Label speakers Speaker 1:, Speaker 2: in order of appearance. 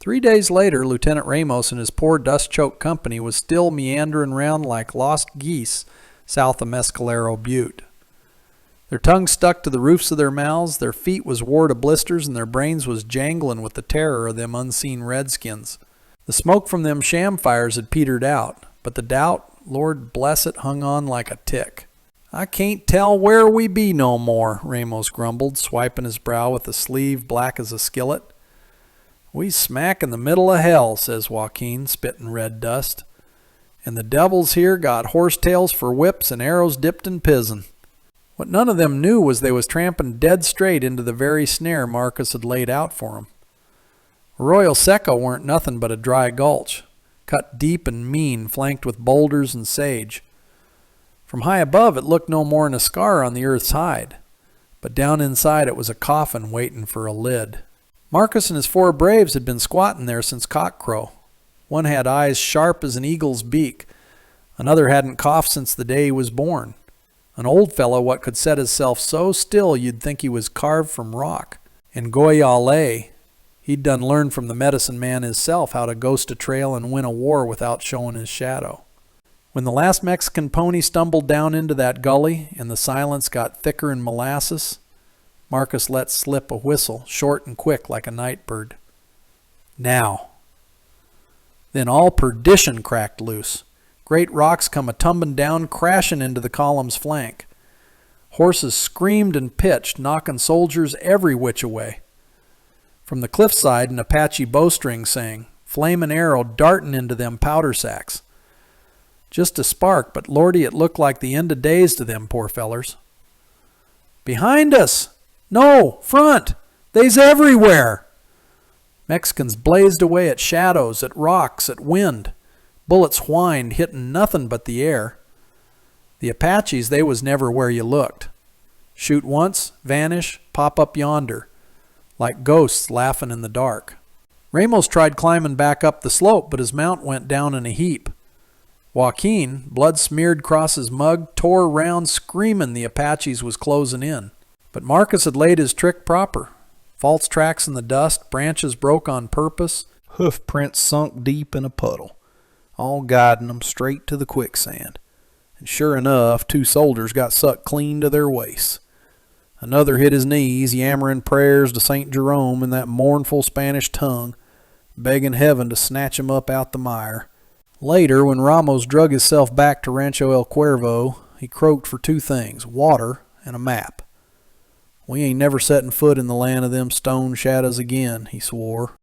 Speaker 1: 3 days later, Lieutenant Ramos and his poor dust-choked company was still meandering round like lost geese south of Mescalero Butte. Their tongues stuck to the roofs of their mouths, their feet was wore to blisters, and their brains was jangling with the terror of them unseen redskins. The smoke from them sham fires had petered out, but the doubt, Lord bless it, hung on like a tick. "I can't tell where we be no more," Ramos grumbled, swiping his brow with a sleeve black as a skillet. "We smack in the middle of hell," says Joaquin, spitting red dust. "And the devils here got horsetails for whips and arrows dipped in pizen." What none of them knew was they was tramping dead straight into the very snare Marcus had laid out for 'em. Arroyo Seco weren't nothing but a dry gulch, cut deep and mean, flanked with boulders and sage. From high above it looked no more'n a scar on the earth's hide, but down inside it was a coffin waiting for a lid. Marcus and his 4 braves had been squatting there since cockcrow. One had eyes sharp as an eagle's beak. Another hadn't coughed since the day he was born. An old fellow what could set hisself so still you'd think he was carved from rock. And Goyale, he'd done learned from the medicine man himself how to ghost a trail and win a war without showing his shadow. When the last Mexican pony stumbled down into that gully and the silence got thicker in molasses, Marcus let slip a whistle, short and quick like a night bird. Now. Then all perdition cracked loose. Great rocks come a-tumbin' down, crashing into the column's flank. Horses screamed and pitched, knocking soldiers every which away. From the cliffside an Apache bowstring sang, flamin' arrow dartin' into them powder sacks. Just a spark, but lordy, it looked like the end of days to them poor fellers. "Behind us! No! Front! They's everywhere!" Mexicans blazed away at shadows, at rocks, at wind. Bullets whined, hitting nothing but the air. The Apaches, they was never where you looked. Shoot once, vanish, pop up yonder, like ghosts laughing in the dark. Ramos tried climbing back up the slope, but his mount went down in a heap. Joaquin, blood smeared across his mug, tore round screaming the Apaches was closing in. But Marcus had laid his trick proper. False tracks in the dust, branches broke on purpose, hoof prints sunk deep in a puddle, all guiding 'em straight to the quicksand. And sure enough, 2 soldiers got sucked clean to their waists. Another hit his knees, yammering prayers to St. Jerome in that mournful Spanish tongue, begging heaven to snatch him up out the mire. Later, when Ramos drug himself back to Rancho El Cuervo, he croaked for 2 things, water and a map. "We ain't never setting foot in the land of them stone shadows again," he swore.